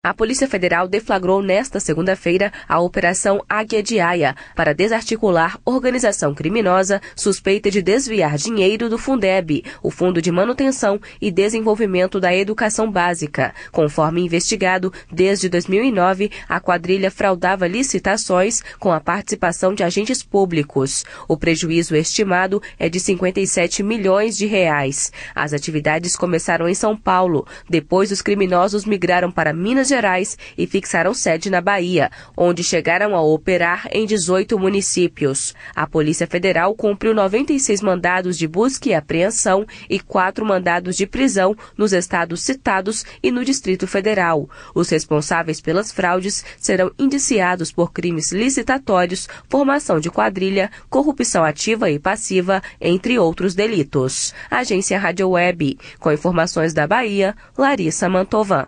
A Polícia Federal deflagrou nesta segunda-feira a Operação Águia de Aia para desarticular organização criminosa suspeita de desviar dinheiro do Fundeb, o Fundo de Manutenção e Desenvolvimento da Educação Básica. Conforme investigado, desde 2009, a quadrilha fraudava licitações com a participação de agentes públicos. O prejuízo estimado é de 57 milhões de reais. As atividades começaram em São Paulo. Depois, os criminosos migraram para Minas Gerais e fixaram sede na Bahia, onde chegaram a operar em 18 municípios. A Polícia Federal cumpriu 96 mandados de busca e apreensão e 4 mandados de prisão nos estados citados e no Distrito Federal. Os responsáveis pelas fraudes serão indiciados por crimes licitatórios, formação de quadrilha, corrupção ativa e passiva, entre outros delitos. Agência Rádio Web. Com informações da Bahia, Larissa Mantovan.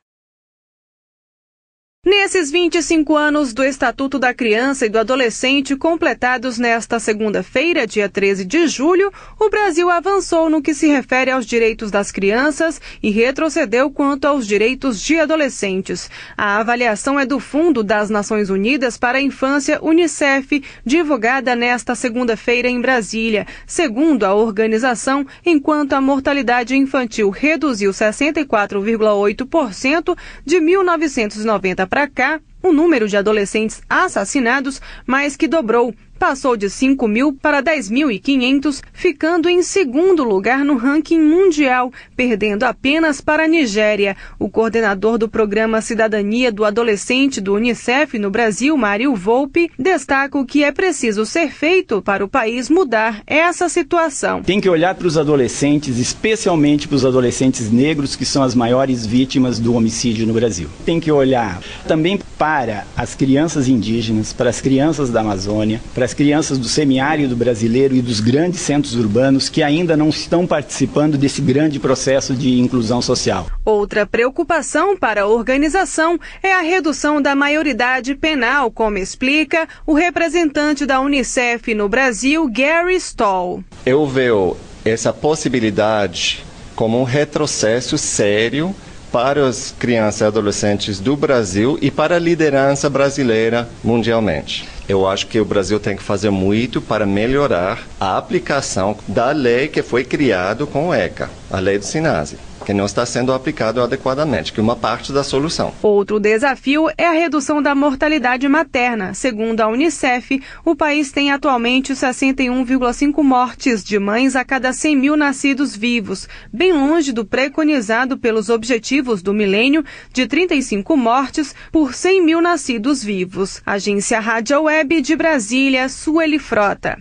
Nesses 25 anos do Estatuto da Criança e do Adolescente completados nesta segunda-feira, dia 13 de julho, o Brasil avançou no que se refere aos direitos das crianças e retrocedeu quanto aos direitos de adolescentes. A avaliação é do Fundo das Nações Unidas para a Infância, UNICEF, divulgada nesta segunda-feira em Brasília. Segundo a organização, enquanto a mortalidade infantil reduziu 64,8% de 1990 para cá, o número de adolescentes assassinados mais que dobrou. Passou de 5.000 para 10.500, ficando em segundo lugar no ranking mundial, perdendo apenas para a Nigéria. O coordenador do Programa Cidadania do Adolescente do UNICEF no Brasil, Mário Volpe, destaca o que é preciso ser feito para o país mudar essa situação. Tem que olhar para os adolescentes, especialmente para os adolescentes negros, que são as maiores vítimas do homicídio no Brasil. Tem que olhar também para as crianças indígenas, para as crianças da Amazônia, para as crianças do semiárido brasileiro e dos grandes centros urbanos que ainda não estão participando desse grande processo de inclusão social. Outra preocupação para a organização é a redução da maioridade penal, como explica o representante da UNICEF no Brasil, Gary Stoll. Eu vejo essa possibilidade como um retrocesso sério para as crianças e adolescentes do Brasil e para a liderança brasileira mundialmente. Eu acho que o Brasil tem que fazer muito para melhorar a aplicação da lei que foi criada com o ECA, a lei do SINASE, que não está sendo aplicado adequadamente, que é uma parte da solução. Outro desafio é a redução da mortalidade materna. Segundo a UNICEF, o país tem atualmente 61,5 mortes de mães a cada 100.000 nascidos vivos, bem longe do preconizado pelos Objetivos do Milênio de 35 mortes por 100.000 nascidos vivos. Agência Rádio Web de Brasília, Sueli Frota.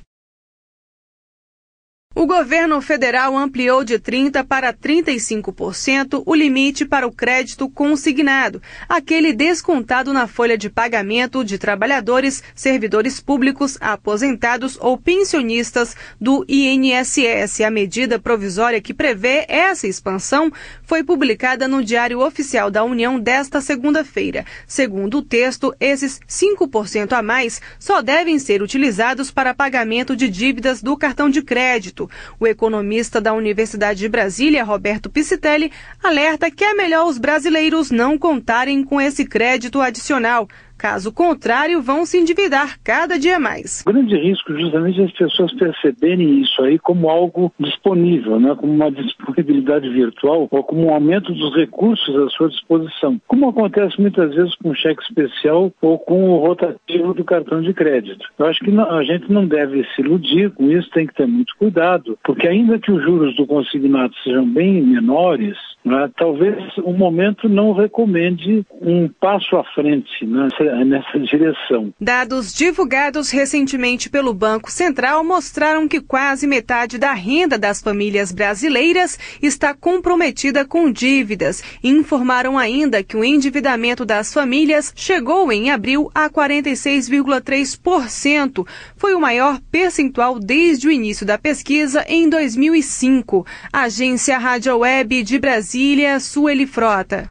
O governo federal ampliou de 30% para 35% o limite para o crédito consignado, aquele descontado na folha de pagamento de trabalhadores, servidores públicos, aposentados ou pensionistas do INSS. A medida provisória que prevê essa expansão foi publicada no Diário Oficial da União desta segunda-feira. Segundo o texto, esses 5% a mais só devem ser utilizados para pagamento de dívidas do cartão de crédito. O economista da Universidade de Brasília, Roberto Piscitelli, alerta que é melhor os brasileiros não contarem com esse crédito adicional. Caso contrário, vão se endividar cada dia mais. O grande risco justamente é as pessoas perceberem isso aí como algo disponível, né? Como uma disponibilidade virtual ou como um aumento dos recursos à sua disposição. Como acontece muitas vezes com o cheque especial ou com o rotativo do cartão de crédito. Eu acho que a gente não deve se iludir com isso, tem que ter muito cuidado, porque ainda que os juros do consignado sejam bem menores, né, talvez o momento não recomende um passo à frente, né, nessa direção. Dados divulgados recentemente pelo Banco Central mostraram que quase metade da renda das famílias brasileiras está comprometida com dívidas. Informaram ainda que o endividamento das famílias chegou em abril a 46,3%. Foi o maior percentual desde o início da pesquisa em 2005. Agência Rádio Web de Brasília, Sueli Frota.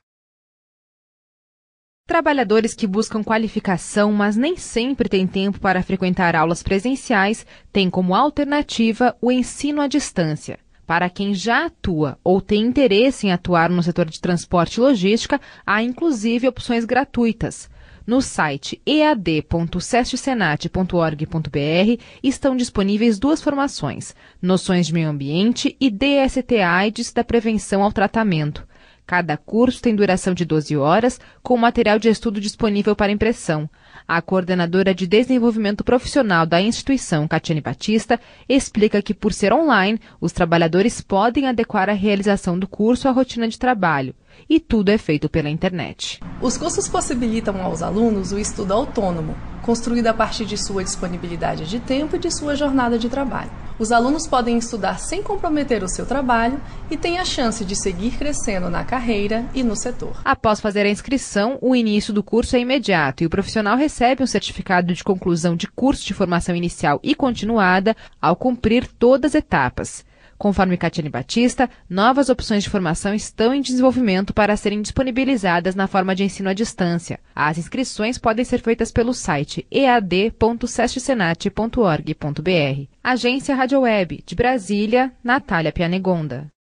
Trabalhadores que buscam qualificação, mas nem sempre têm tempo para frequentar aulas presenciais, têm como alternativa o ensino à distância. Para quem já atua ou tem interesse em atuar no setor de transporte e logística, há inclusive opções gratuitas. No site ead.sescsenat.org.br estão disponíveis 2 formações, Noções de Meio Ambiente e DST-AIDS da Prevenção ao Tratamento. Cada curso tem duração de 12 horas, com material de estudo disponível para impressão. A coordenadora de desenvolvimento profissional da instituição, Catiane Batista, explica que, por ser online, os trabalhadores podem adequar a realização do curso à rotina de trabalho. E tudo é feito pela internet. Os cursos possibilitam aos alunos o estudo autônomo, construído a partir de sua disponibilidade de tempo e de sua jornada de trabalho. Os alunos podem estudar sem comprometer o seu trabalho e têm a chance de seguir crescendo na carreira e no setor. Após fazer a inscrição, o início do curso é imediato e o profissional recebe um certificado de conclusão de curso de formação inicial e continuada ao cumprir todas as etapas. Conforme Catiane Batista, novas opções de formação estão em desenvolvimento para serem disponibilizadas na forma de ensino à distância. As inscrições podem ser feitas pelo site ead.sescsenat.org.br. Agência Rádio Web, de Brasília, Natália Pianegonda.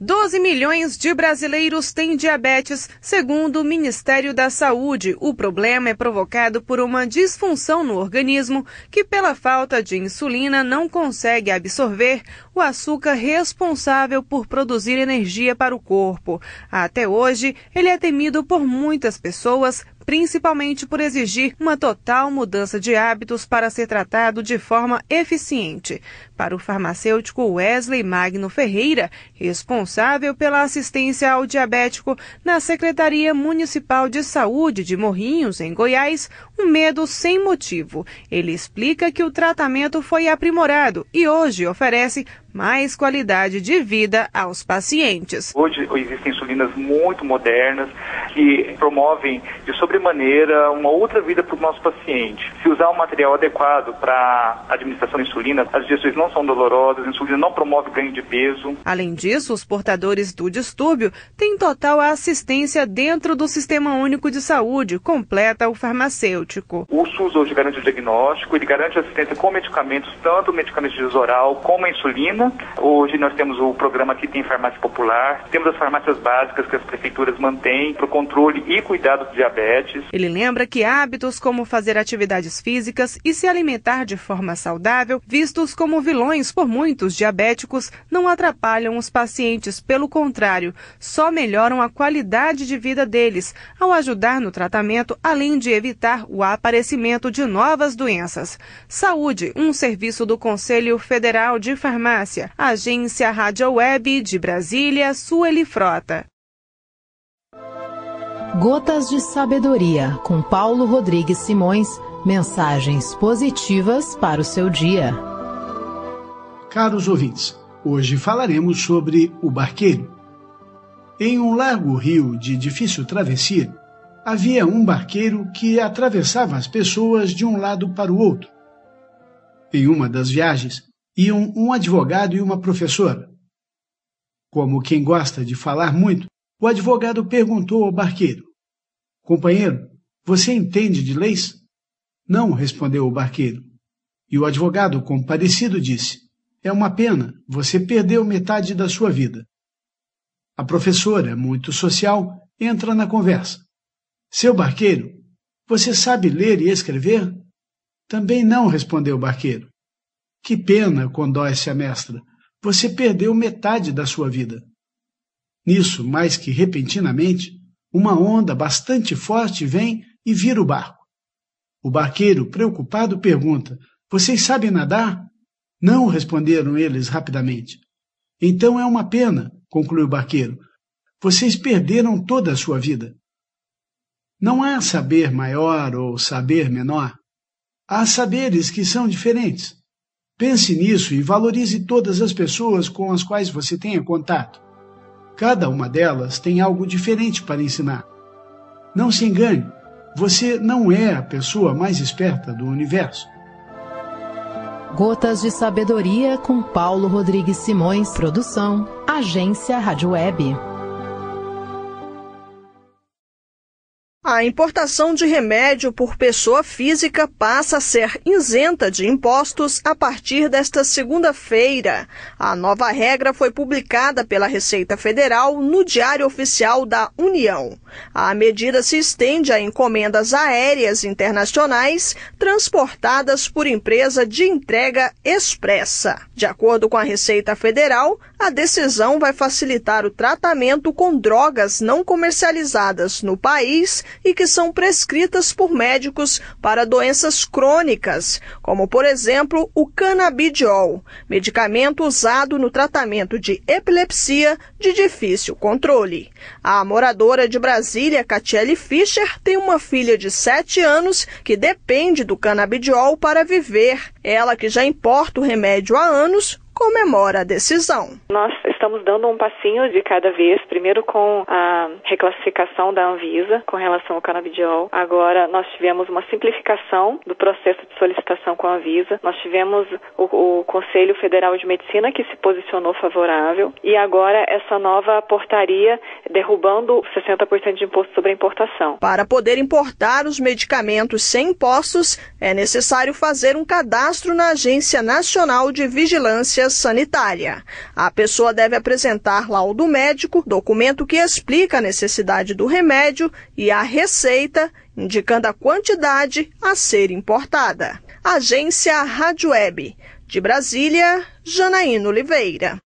12 milhões de brasileiros têm diabetes, segundo o Ministério da Saúde. O problema é provocado por uma disfunção no organismo que, pela falta de insulina, não consegue absorver o açúcar responsável por produzir energia para o corpo. Até hoje, ele é temido por muitas pessoas, principalmente por exigir uma total mudança de hábitos para ser tratado de forma eficiente. Para o farmacêutico Wesley Magno Ferreira, responsável pela assistência ao diabético na Secretaria Municipal de Saúde de Morrinhos, em Goiás, um medo sem motivo. Ele explica que o tratamento foi aprimorado e hoje oferece mais qualidade de vida aos pacientes. Hoje existem insulinas muito modernas que promovem de sobremaneira uma outra vida para o nosso paciente. Se usar um material adequado para a administração da insulina, as digestões não são dolorosas, a insulina não promove ganho de peso. Além disso, os portadores do distúrbio têm total assistência dentro do Sistema Único de Saúde, completa o farmacêutico. O SUS hoje garante o diagnóstico, ele garante assistência com medicamentos, tanto medicamentos de uso oral como a insulina. Hoje nós temos o programa que tem farmácia popular, temos as farmácias básicas que as prefeituras mantêm para o controle e cuidado do diabetes. Ele lembra que hábitos como fazer atividades físicas e se alimentar de forma saudável, vistos como vilões por muitos diabéticos, não atrapalham os pacientes, pelo contrário, só melhoram a qualidade de vida deles, ao ajudar no tratamento, além de evitar o aparecimento de novas doenças. Saúde, um serviço do Conselho Federal de Farmácia. Agência Rádio Web de Brasília, Sueli Frota. Gotas de Sabedoria, com Paulo Rodrigues Simões. Mensagens positivas para o seu dia. Caros ouvintes, hoje falaremos sobre o barqueiro. Em um largo rio de difícil travessia, havia um barqueiro que atravessava as pessoas de um lado para o outro. Em uma das viagens, iam um advogado e uma professora. Como quem gosta de falar muito, o advogado perguntou ao barqueiro: "Companheiro, você entende de leis?" "Não", respondeu o barqueiro. E o advogado, compadecido, disse: "É uma pena, você perdeu metade da sua vida." A professora, muito social, entra na conversa: "Seu barqueiro, você sabe ler e escrever?" "Também não", respondeu o barqueiro. "Que pena", condói-se a mestra, "você perdeu metade da sua vida." Nisso, mais que repentinamente, uma onda bastante forte vem e vira o barco. O barqueiro, preocupado, pergunta: "Vocês sabem nadar?" "Não", responderam eles rapidamente. "Então é uma pena", conclui o barqueiro. "Vocês perderam toda a sua vida." Não há saber maior ou saber menor. Há saberes que são diferentes. Pense nisso e valorize todas as pessoas com as quais você tenha contato. Cada uma delas tem algo diferente para ensinar. Não se engane, você não é a pessoa mais esperta do universo. Gotas de Sabedoria, com Paulo Rodrigues Simões. Produção, Agência Rádio Web. A importação de remédio por pessoa física passa a ser isenta de impostos a partir desta segunda-feira. A nova regra foi publicada pela Receita Federal no Diário Oficial da União. A medida se estende a encomendas aéreas internacionais transportadas por empresa de entrega expressa. De acordo com a Receita Federal, a decisão vai facilitar o tratamento com drogas não comercializadas no país e que são prescritas por médicos para doenças crônicas, como, por exemplo, o canabidiol, medicamento usado no tratamento de epilepsia de difícil controle. A moradora de Brasília, Catiele Fischer, tem uma filha de 7 anos que depende do canabidiol para viver. Ela, que já importa o remédio há anos, comemora a decisão. Nós estamos dando um passinho de cada vez, primeiro com a reclassificação da Anvisa com relação ao canabidiol. Agora nós tivemos uma simplificação do processo de solicitação com a Anvisa. Nós tivemos o Conselho Federal de Medicina que se posicionou favorável e agora essa nova portaria derrubando 60% de imposto sobre a importação. Para poder importar os medicamentos sem impostos, é necessário fazer um cadastro na Agência Nacional de Vigilância Sanitária. A pessoa deve apresentar laudo médico, documento que explica a necessidade do remédio e a receita, indicando a quantidade a ser importada. Agência Rádio Web. De Brasília, Janaína Oliveira.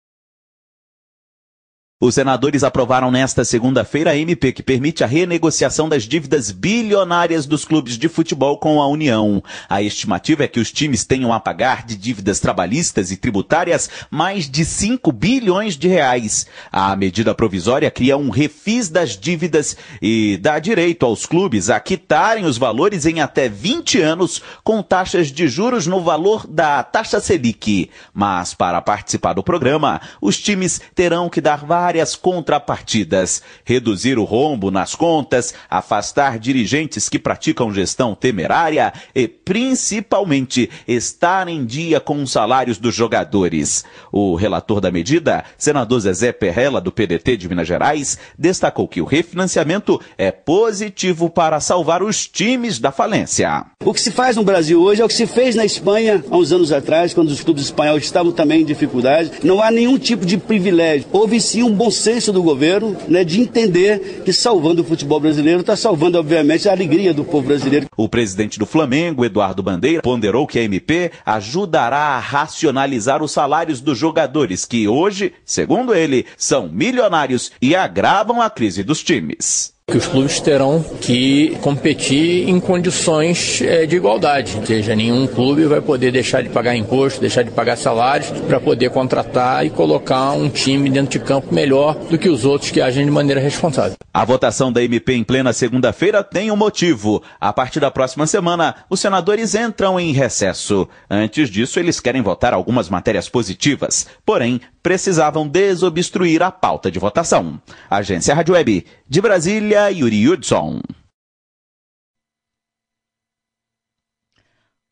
Os senadores aprovaram nesta segunda-feira a MP que permite a renegociação das dívidas bilionárias dos clubes de futebol com a União. A estimativa é que os times tenham a pagar de dívidas trabalhistas e tributárias mais de 5 bilhões de reais. A medida provisória cria um refis das dívidas e dá direito aos clubes a quitarem os valores em até 20 anos com taxas de juros no valor da taxa Selic. Mas para participar do programa, os times terão que dar várias contrapartidas, reduzir o rombo nas contas, afastar dirigentes que praticam gestão temerária e, principalmente, estar em dia com os salários dos jogadores. O relator da medida, senador Zezé Perrella, do PDT de Minas Gerais, destacou que o refinanciamento é positivo para salvar os times da falência. O que se faz no Brasil hoje é o que se fez na Espanha há uns anos atrás, quando os clubes espanhóis estavam também em dificuldade. Não há nenhum tipo de privilégio. Houve sim um bom senso do governo, de entender que salvando o futebol brasileiro está salvando, obviamente, a alegria do povo brasileiro. O presidente do Flamengo, Eduardo Bandeira, ponderou que a MP ajudará a racionalizar os salários dos jogadores, que hoje, segundo ele, são milionários e agravam a crise dos times. Que os clubes terão que competir em condições de igualdade, ou seja, nenhum clube vai poder deixar de pagar imposto, deixar de pagar salários para poder contratar e colocar um time dentro de campo melhor do que os outros que agem de maneira responsável. A votação da MP em plena segunda-feira tem um motivo. A partir da próxima semana, os senadores entram em recesso. Antes disso, eles querem votar algumas matérias positivas, porém, precisavam desobstruir a pauta de votação. Agência Rádio Web, de Brasília, Yuri Hudson.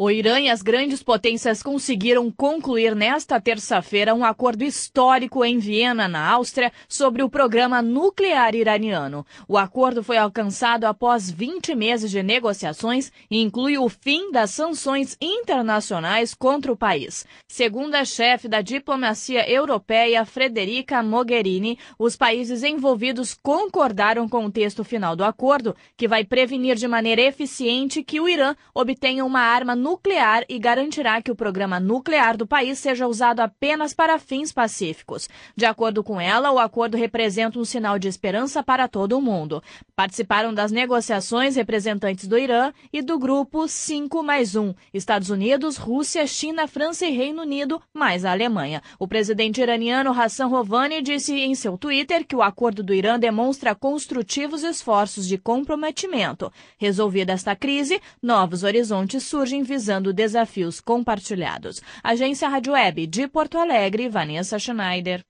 O Irã e as grandes potências conseguiram concluir nesta terça-feira um acordo histórico em Viena, na Áustria, sobre o programa nuclear iraniano. O acordo foi alcançado após 20 meses de negociações e inclui o fim das sanções internacionais contra o país. Segundo a chefe da diplomacia europeia, Federica Mogherini, os países envolvidos concordaram com o texto final do acordo, que vai prevenir de maneira eficiente que o Irã obtenha uma arma nuclear e garantirá que o programa nuclear do país seja usado apenas para fins pacíficos. De acordo com ela, o acordo representa um sinal de esperança para todo o mundo. Participaram das negociações representantes do Irã e do grupo 5+1, Estados Unidos, Rússia, China, França e Reino Unido, mais a Alemanha. O presidente iraniano Hassan Rouhani disse em seu Twitter que o acordo do Irã demonstra construtivos esforços de comprometimento. Resolvida esta crise, novos horizontes surgem visando desafios compartilhados. Agência Rádio Web de Porto Alegre, Vanessa Schneider.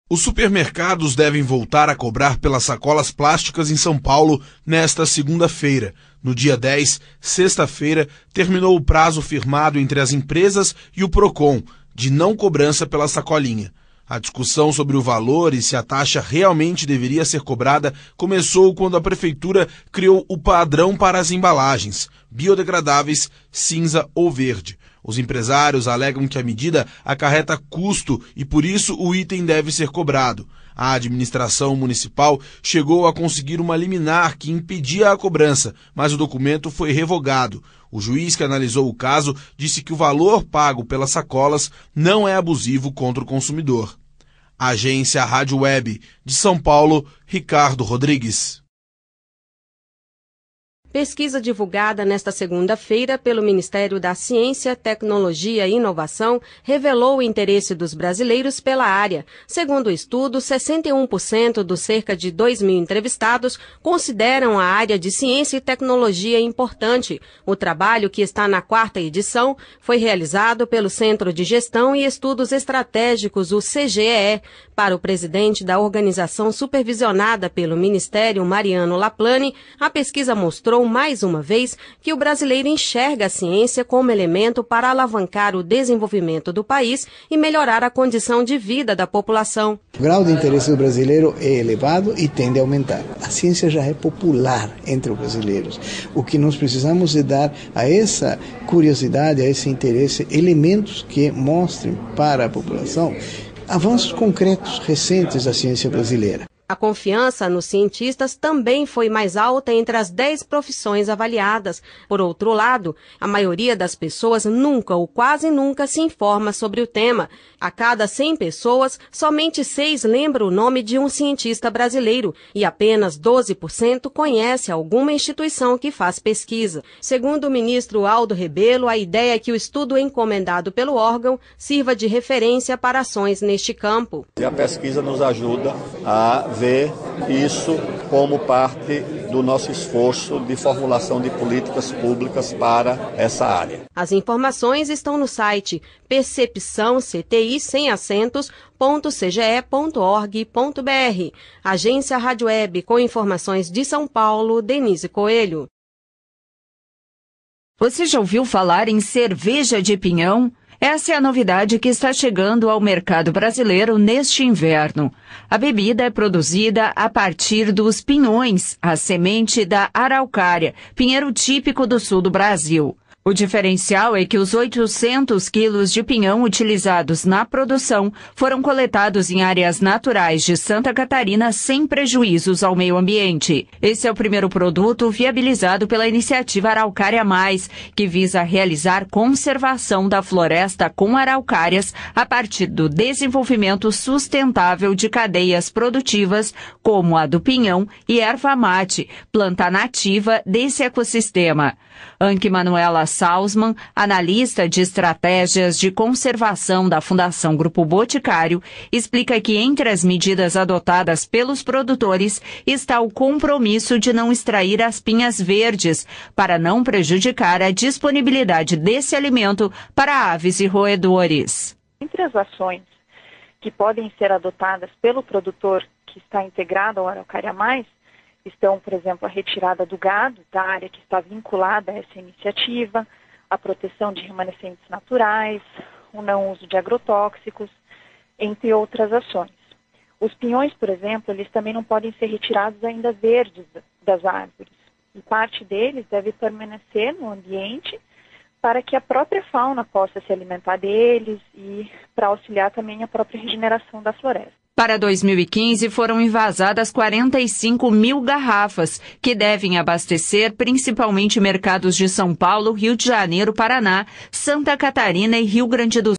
Os supermercados devem voltar a cobrar pelas sacolas plásticas em São Paulo nesta segunda-feira. No dia 10, sexta-feira, terminou o prazo firmado entre as empresas e o Procon de não cobrança pela sacolinha. A discussão sobre o valor e se a taxa realmente deveria ser cobrada começou quando a prefeitura criou o padrão para as embalagens, biodegradáveis, cinza ou verde. Os empresários alegam que a medida acarreta custo e por isso o item deve ser cobrado. A administração municipal chegou a conseguir uma liminar que impedia a cobrança, mas o documento foi revogado. O juiz que analisou o caso disse que o valor pago pelas sacolas não é abusivo contra o consumidor. Agência Rádio Web de São Paulo, Ricardo Rodrigues. Pesquisa divulgada nesta segunda-feira pelo Ministério da Ciência, Tecnologia e Inovação revelou o interesse dos brasileiros pela área. Segundo o estudo, 61% dos cerca de 2.000 entrevistados consideram a área de ciência e tecnologia importante. O trabalho, que está na 4ª edição, foi realizado pelo Centro de Gestão e Estudos Estratégicos, o CGEE. Para o presidente da organização supervisionada pelo Ministério, Mariano Laplane, a pesquisa mostrou mais uma vez que o brasileiro enxerga a ciência como elemento para alavancar o desenvolvimento do país e melhorar a condição de vida da população. O grau de interesse do brasileiro é elevado e tende a aumentar. A ciência já é popular entre os brasileiros. O que nós precisamos é dar a essa curiosidade, a esse interesse, elementos que mostrem para a população avanços concretos, recentes da ciência brasileira. A confiança nos cientistas também foi mais alta entre as 10 profissões avaliadas. Por outro lado, a maioria das pessoas nunca ou quase nunca se informa sobre o tema. A cada 100 pessoas, somente 6 lembram o nome de um cientista brasileiro e apenas 12% conhece alguma instituição que faz pesquisa. Segundo o ministro Aldo Rebelo, a ideia é que o estudo encomendado pelo órgão sirva de referência para ações neste campo. E a pesquisa nos ajuda a ver isso como parte do nosso esforço de formulação de políticas públicas para essa área. As informações estão no site percepçãocti.cge.org.br. Agência Rádio Web, com informações de São Paulo, Denise Coelho. Você já ouviu falar em cerveja de pinhão? Essa é a novidade que está chegando ao mercado brasileiro neste inverno. A bebida é produzida a partir dos pinhões, a semente da araucária, pinheiro típico do sul do Brasil. O diferencial é que os 800 quilos de pinhão utilizados na produção foram coletados em áreas naturais de Santa Catarina sem prejuízos ao meio ambiente. Esse é o primeiro produto viabilizado pela iniciativa Araucária Mais, que visa realizar conservação da floresta com araucárias a partir do desenvolvimento sustentável de cadeias produtivas como a do pinhão e erva mate, planta nativa desse ecossistema. Anke Manuela Salzman, analista de estratégias de conservação da Fundação Grupo Boticário, explica que entre as medidas adotadas pelos produtores está o compromisso de não extrair as pinhas verdes, para não prejudicar a disponibilidade desse alimento para aves e roedores. Entre as ações que podem ser adotadas pelo produtor que está integrado ao Araucária Mais, estão, por exemplo, a retirada do gado da área que está vinculada a essa iniciativa, a proteção de remanescentes naturais, o não uso de agrotóxicos, entre outras ações. Os pinhões, por exemplo, eles também não podem ser retirados ainda verdes das árvores. E parte deles deve permanecer no ambiente para que a própria fauna possa se alimentar deles e para auxiliar também a própria regeneração da floresta. Para 2015, foram envasadas 45 mil garrafas, que devem abastecer principalmente mercados de São Paulo, Rio de Janeiro, Paraná, Santa Catarina e Rio Grande do Sul.